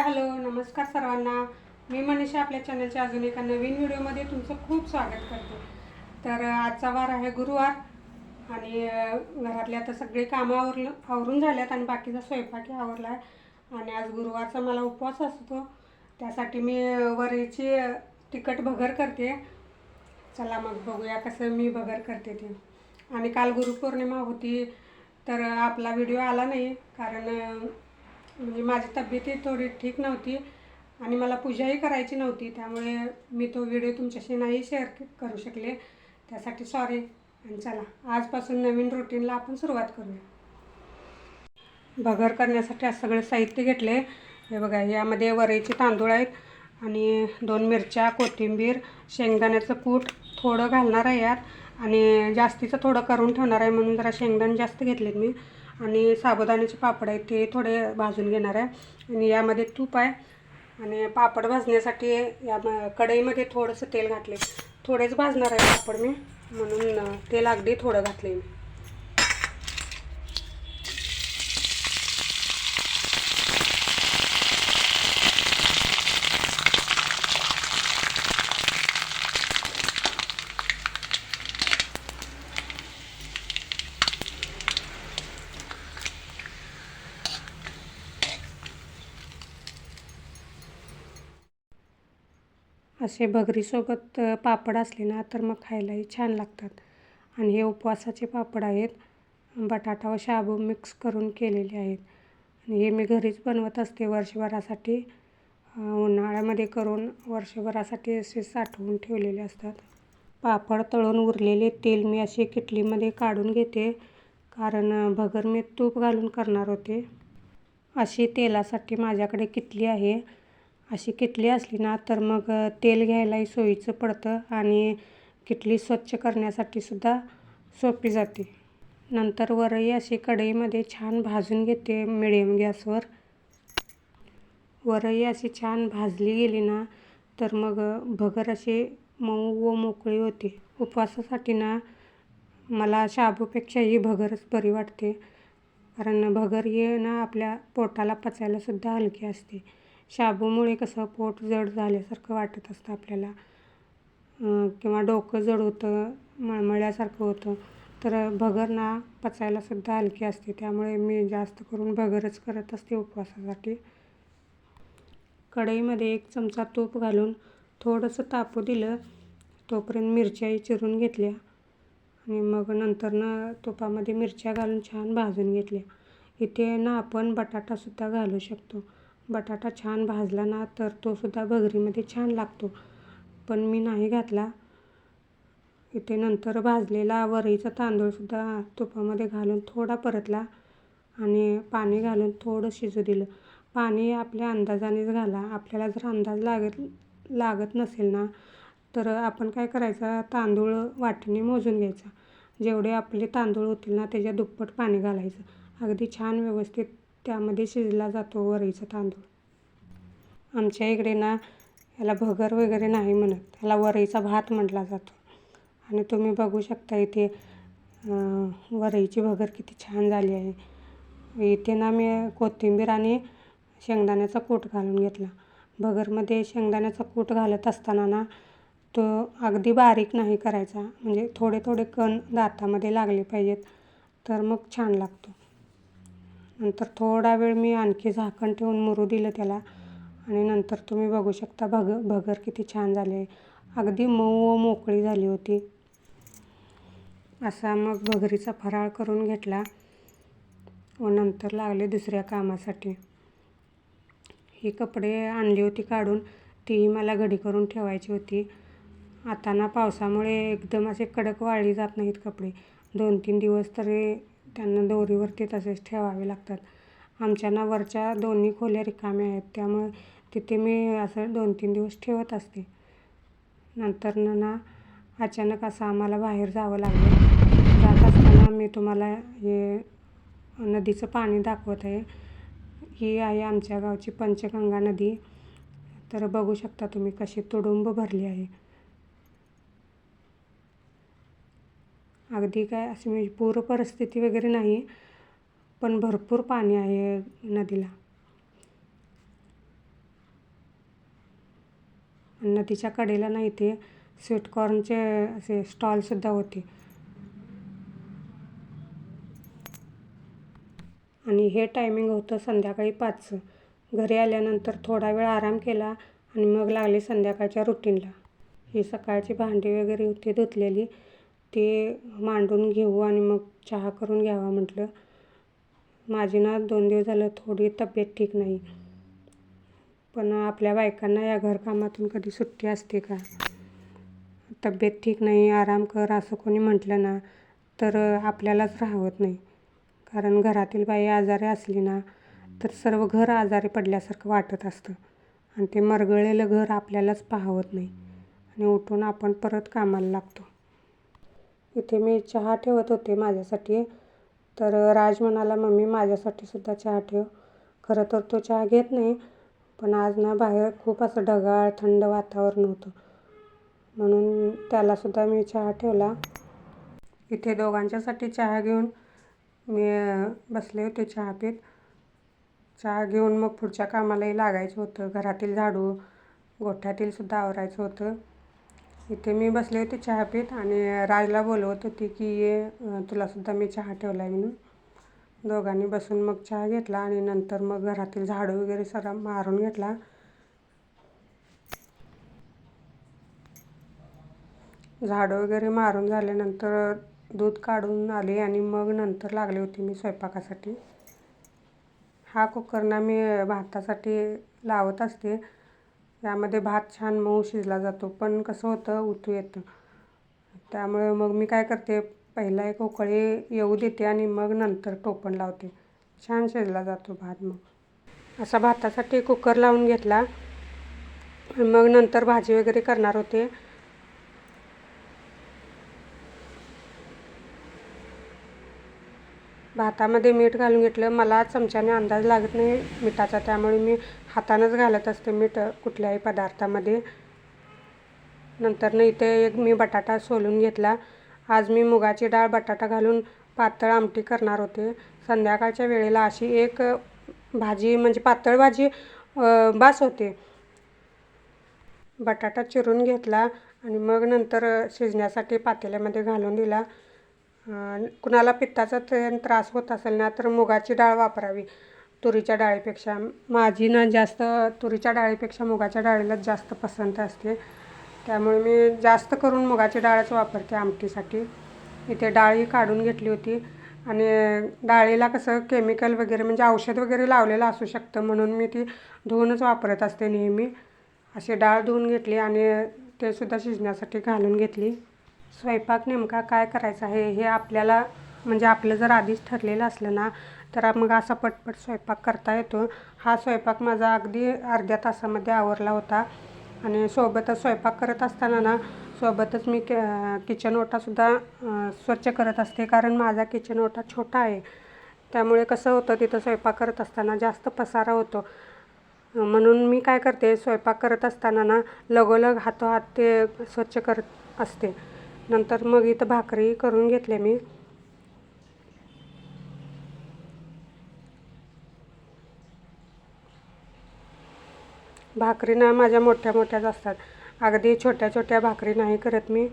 Hello नमस्कार सर्वांना. मी मनीषा आपल्या चॅनलच्या अजून एका नवीन व्हिडिओमध्ये तुमचं खूप स्वागत करते. तर आजचा वार आहे गुरुवार आणि घरातले आता सगळे कामं आवरून झाल्यात आणि बाकीचा स्वयंपाकही आवरला आहे. आणि आज गुरुवारचा मला उपवास असतो, त्यासाठी मी वरीची तिखट भगर करते. चला मग बघूया कसं मी भगर करते ते. आणि काल गुरुपौर्णिमा होती तर आपला व्हिडिओ आला नाही, कारण म्हणजे माझी तब्येतही थोडी ठीक नव्हती आणि मला पूजाही करायची नव्हती, त्यामुळे मी तो व्हिडिओ तुमच्याशी नाही शेअर करू शकले, त्यासाठी सॉरी. आणि चला आजपासून नवीन रुटीनला आपण सुरुवात करूया. भगर करण्यासाठी आज सगळं साहित्य घेतले. हे बघा, यामध्ये वरईचे तांदूळ आहेत आणि 2 मिरच्या, कोथिंबीर, शेंगदाण्याचं कूट थोडं घालणार आहे यात आणि जास्तीचं थोडं करून ठेवणार आहे म्हणून जरा शेंगदाणे जास्त घेतलेत मी. आणि साबुदाण्याचे पापड आहेत ते थोडे भाजून घेणार आहे आणि यामध्ये तूप आहे. आणि पापड भाजण्यासाठी या कढईमध्ये थोडंसं तेल घातले. थोडेच भाजणार आहे पापड मी, म्हणून तेल अगदी थोडं घातले मी. असे भगरीसोबत पापड असले ना तर मग खायलाही छान लागतात. आणि हे उपवासाचे पापड आहेत, बटाटा व शाबू मिक्स करून केलेले आहेत. आणि हे मी घरीच बनवत असते वर्षभरासाठी. उन्हाळ्यामध्ये करून वर्षभरासाठी असे साठवून ठेवलेले असतात. पापड तळून उरलेले तेल मी असे किटलीमध्ये काढून घेते, कारण भगर मी तूप घालून करणार होते. अशी तेलासाठी माझ्याकडे किटली आहे. अशी किटली असली ना तर मग तेल घ्यायलाही सोयीचं पडतं आणि किटली स्वच्छ करण्यासाठी सुद्धा सोपी जाते. नंतर वरई अशी कढईमध्ये छान भाजून घेते मिडियम गॅसवर. वरई अशी छान भाजली गेली ना तर मग भगर अशी मऊ व मोकळी होते. उपवासासाठी ना मला शाबूपेक्षाही भगरच बरी वाटते, कारण भगर हे ना आपल्या पोटाला पचायलासुद्धा हलकी असते. शाबूमुळे कसं पोट जड झाल्यासारखं वाटत असतं आपल्याला, किंवा डोकं जड होतं, मळमळल्यासारखं होतं. तर भगर ना पचायलासुद्धा हलकी असते, त्यामुळे मी जास्त करून भगरच करत असते उपवासासाठी. कढईमध्ये 1 चमचा तूप घालून थोडंसं तापू दिलं. तोपर्यंत मिरच्याही चिरून घेतल्या आणि मग नंतर तुपामध्ये मिरच्या घालून छान भाजून घेतल्या. इथे ना आपण बटाटासुद्धा घालू शकतो. बटाटा छान भाजला ना तर तो सुद्धा भगरीमध्ये छान लागतो, पण मी नाही घातला. इथे नंतर भाजलेला वरईचा तांदूळसुद्धा तुपामध्ये घालून थोडा परतला आणि पाणी घालून थोडं शिजू दिलं. पाणी आपल्या अंदाजानेच घाला. आपल्याला जर अंदाज लागत नसेल ना तर आपण काय करायचं, तांदूळ वाटीने मोजून घ्यायचा. जेवढे आपले तांदूळ होतील ना त्याच्या दुप्पट पाणी घालायचं. अगदी छान व्यवस्थित त्यामध्ये शिजला जातो वरईचा तांदूळ. आमच्या इकडे ना याला भगर वगैरे नाही म्हणत, याला वरईचा भात म्हटला जातो. आणि तुम्ही बघू शकता इथे वरईची भगर किती छान झाली आहे. इथे ना मी कोथिंबीर आणि शेंगदाण्याचा कूट घालून घेतला. भगरमध्ये शेंगदाण्याचा कूट घालत असताना ना तो अगदी बारीक नाही करायचा, म्हणजे थोडे थोडे कण दातामध्ये लागले पाहिजेत, तर मग छान लागतो. नंतर थोडा वेळ मी आणखी झाकण ठेवून मुरू दिलं त्याला आणि नंतर तुम्ही बघू शकता भगर किती छान झाली आहे. अगदी मऊ व मोकळी झाली होती. असा मग भगरीचा फराळ करून घेतला व नंतर लागले दुसऱ्या कामासाठी. ही कपडे आणली होती काढून, तीही मला घडी करून ठेवायची होती. आता ना पावसामुळे एकदम असे कडक वाळली जात नाहीत कपडे. 2-3 दिवस तरी त्यांना दोरीवरती तसेच ठेवावे लागतात. आमच्या ना वरच्या दोन्ही खोल्या रिकाम्या आहेत, त्यामुळे तिथे मी असं 2-3 दिवस ठेवत असते. नंतर ना अचानक असं आम्हाला बाहेर जावं लागलं. जात असताना मी तुम्हाला हे नदीचं पाणी दाखवत आहे. ही आहे आमच्या गावची पंचगंगा नदी. तर बघू शकता तुम्ही कशी तुडुंब भरली आहे. अगदी काय अशी म्हणजे पूर परिस्थिती वगैरे नाही, पण भरपूर पाणी आहे नदीला. नदीच्या कडेला नाही ते स्वीटकॉर्नचे असे स्टॉलसुद्धा होते. आणि हे टायमिंग होतं संध्याकाळी 5चं. घरी आल्यानंतर थोडा वेळ आराम केला आणि मग लागले संध्याकाळच्या रुटीनला. ही सकाळची भांडी वगैरे होती धुतलेली, ते मांडून घेऊ आणि मग चहा करून घ्यावा म्हटलं. माझी ना 2 दिवस झालं थोडी तब्येत ठीक नाही. पण आपल्या बायकांना या घरकामातून कधी सुट्टी असते का? तब्येत ठीक नाही, आराम कर असं कोणी म्हटलं ना तर आपल्यालाच राहवत नाही. कारण घरातील बाई आजारी असली ना तर सर्व घर आजारी पडल्यासारखं वाटत असतं आणि ते मरगळलेलं घर आपल्यालाच पाहावत नाही आणि उठून आपण परत कामाला लागतो. इथे मी चहा ठेवत होते माझ्यासाठी, तर राज म्हणाला, मम्मी माझ्यासाठी सुद्धा चहा ठेव. खरं तर तो चहा घेत नाही, पण आज ना बाहेर खूप असं ढगाळ थंड वातावरण होतं म्हणून त्यालासुद्धा मी चहा ठेवला. इथे दोघांच्यासाठी चहा घेऊन मी बसले होते चहा पीत. चहा घेऊन मग पुढच्या कामालाही लागायचं होतं. घरातील झाडू, गोठ्यातील सुद्धा आवरायचं होतं. इथे मी बसले होते चहा पीत आणि राजला बोलवत होती की ये तुलासुद्धा मी चहा ठेवला आहे म्हणून. दोघांनी बसून मग चहा घेतला आणि नंतर मग घरातील झाडू वगैरे सगळा मारून घेतला. झाडू वगैरे मारून झाल्यानंतर दूध काढून आले आणि मग नंतर लागले होते मी स्वयंपाकासाठी. हा कुकर ना मी भातासाठी लावत असते. यामध्ये भात छान मऊ शिजला जातो, पण कसं होतं उतू येतं. त्यामुळे मग मी काय करते, पहिला एक उकळी येऊ देते आणि मग नंतर टोपण लावते. छान शिजला जातो भात. मग असा भातासाठी कुकर लावून घेतला. मग नंतर भाजी वगैरे करणार होते. भातामध्ये मीठ घालून घेतलं. मला चमच्याने अंदाज लागत नाही मिठाचा, त्यामुळे मी हातानंच घालत असते मीठ कुठल्याही पदार्थामध्ये. नंतर इथे एक मी बटाटा सोलून घेतला. आज मी मुगाची डाळ बटाटा घालून पातळ आमटी करणार होते. संध्याकाळच्या वेळेला अशी एक भाजी म्हणजे पातळ भाजी बास होते. बटाटा चिरून घेतला आणि मग नंतर शिजण्यासाठी पातेल्यामध्ये घालून दिला. कुणाला पित्ताचा त्रास होत असेल ना तर मुगाची डाळ वापरावी तुरीच्या डाळीपेक्षा. माझी ना जास्त तुरीच्या डाळीपेक्षा मुगाच्या डाळीलाच जास्त पसंत असते, त्यामुळे मी जास्त करून मुगाची डाळच वापरते आमटीसाठी. इथे डाळी काढून घेतली होती आणि डाळीला कसं केमिकल वगैरे म्हणजे औषध वगैरे लावलेलं असू शकतं म्हणून मी ती धुवूनच वापरत असते नेहमी. अशी डाळ धुवून घेतली आणि ते सुद्धा शिजण्यासाठी घालून घेतली. स्वयंपाक नेमका काय करायचा आहे हे आपल्याला म्हणजे आपलं जर आधीच ठरलेलं असलं ना तर मग असा पटपट स्वयंपाक करता येतो. हा स्वयंपाक माझा अगदी अर्ध्या तासामध्ये आवरला होता आणि सोबतच स्वयंपाक करत असताना ना सोबतच मी किचन ओटासुद्धा स्वच्छ करत असते. कारण माझा किचन ओटा छोटा आहे, त्यामुळे कसं होतं तिथं स्वयंपाक करत असताना जास्त पसारा होतो. म्हणून मी काय करते, स्वयंपाक करत असताना ना लगोलग हातोहात ते स्वच्छ करत असते. नंतर मग इथं भाकरी करून घेतल्या मी. भाकरी ना माझ्या मोठ्या मोठ्याच असतात, अगदी छोट्या छोट्या भाकरी नाही करत मी.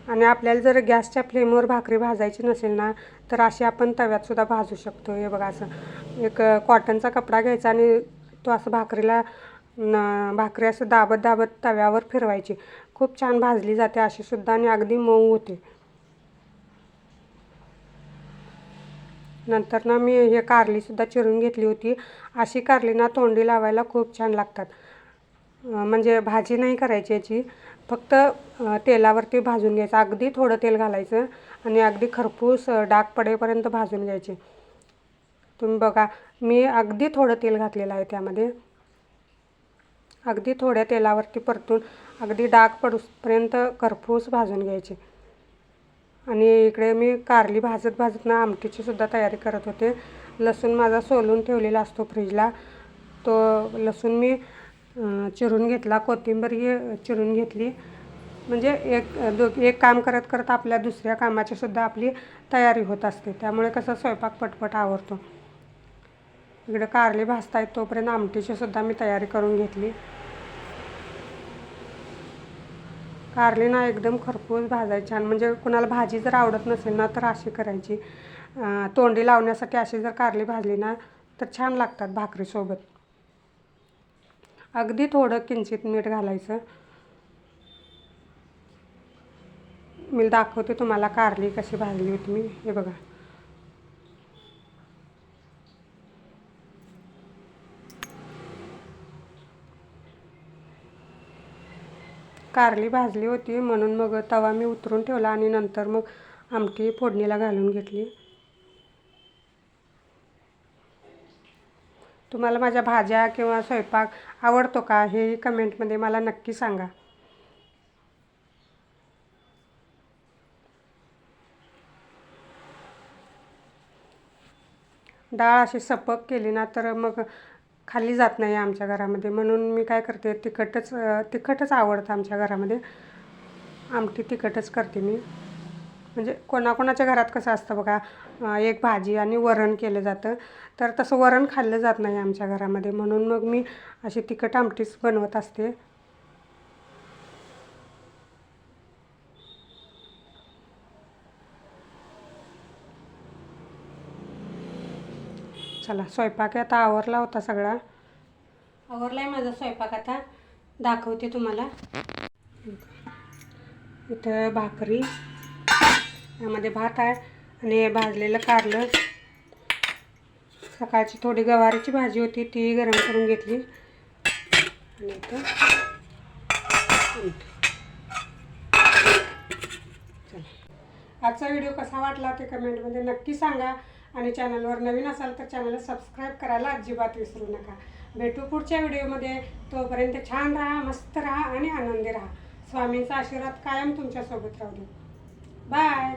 आणि आपल्याला जर गॅसच्या फ्लेमवर भाकरी भाजायची नसेल ना तर अशी आपण तव्यातसुद्धा भाजू शकतो. हे बघा, असं एक कॉटनचा कपडा घ्यायचा आणि तो असं भाकरी असं दाबत दाबत तव्यावर फिरवायची. खूप छान भाजली जाते अशी सुद्धा आणि अगदी मऊ होते. नंतर ना मी हे कारलीसुद्धा चिरून घेतली होती. अशी कारली ना तोंडी लावायला खूप छान लागतात. म्हणजे भाजी नाही करायची याची, फक्त तेलावरती भाजून घ्यायचं. अगदी थोडं तेल घालायचं आणि अगदी खरपूस डाग पडेपर्यंत भाजून घ्यायचे. तुम्ही बघा, मी अगदी थोडं तेल घातलेलं आहे त्यामध्ये. अगदी थोड्या तेलावरती परतून अगदी डाग पडूपर्यंत खरपूस भाजून घ्यायचे. आणि इकडे मी कारली भाजत भाजत ना आमटीची सुद्धा तयारी करत होते. लसूण माझा सोलून ठेवलेला असतो फ्रीजला, तो लसूण मी चिरून घेतला. कोथिंबीर चिरून घेतली. म्हणजे एक काम करत करत आपल्या दुसऱ्या कामाची सुद्धा आपली तयारी होत असते, त्यामुळे कसं स्वयंपाक पटपट आवरतो. इकडे कारली भाजतायत तोपर्यंत आमटीची सुद्धा मी तयारी करून घेतली. कारली ना एकदम खरपूस भाजायची छान. म्हणजे कुणाला भाजी जर आवडत नसेल ना तर अशी करायची. तोंडी लावण्यासाठी अशी जर कारली भाजली ना तर छान लागतात भाकरीसोबत. अगदी थोडं किंचित मीठ घालायचं. मी दाखवते तुम्हाला कारली कशी भाजली होती मी. हे बघा. कारली भाजली होती म्हणून मग तवा मी उतरून ठेवला आणि नंतर मग आमटी फोडणीला घालून घेतली. तुम्हाला माझ्या भाज्या किंवा स्वयंपाक आवडतो का हे कमेंटमध्ये मला नक्की सांगा. डाळ अशी सपक केली ना तर मग खाल्ली जात नाही आमच्या घरामध्ये. म्हणून मी काय करते, तिखटच आवडतं आमच्या घरामध्ये. आमटी तिखटच करते मी. म्हणजे कोणाकोणाच्या घरात कसं असतं बघा, एक भाजी आणि वरण केलं जातं. तर तसं वरण खाल्लं जात नाही आमच्या घरामध्ये. म्हणून मग मी अशी तिखट आमटीच बनवत असते. चला, स्वयंपाक आता आवरला होता सगळा. आवरला आहे माझा स्वयंपाक. आता दाखवते तुम्हाला. इथं भाकरी, यामध्ये भात आहे आणि भाजलेलं कारलं. सकाळची थोडी गवारीची भाजी होती ती गरम करून घेतली. आणि इथं चला, आजचा व्हिडिओ कसा वाटला ते कमेंटमध्ये नक्की सांगा. आणि चॅनलवर नवीन असाल तर चॅनलला सबस्क्राईब करायला अजिबात विसरू नका. भेटू पुढच्या व्हिडिओमध्ये. तोपर्यंत छान राहा, मस्त राहा आणि आनंदी राहा. स्वामींचा आशीर्वाद कायम तुमच्यासोबत राहू दे. बाय.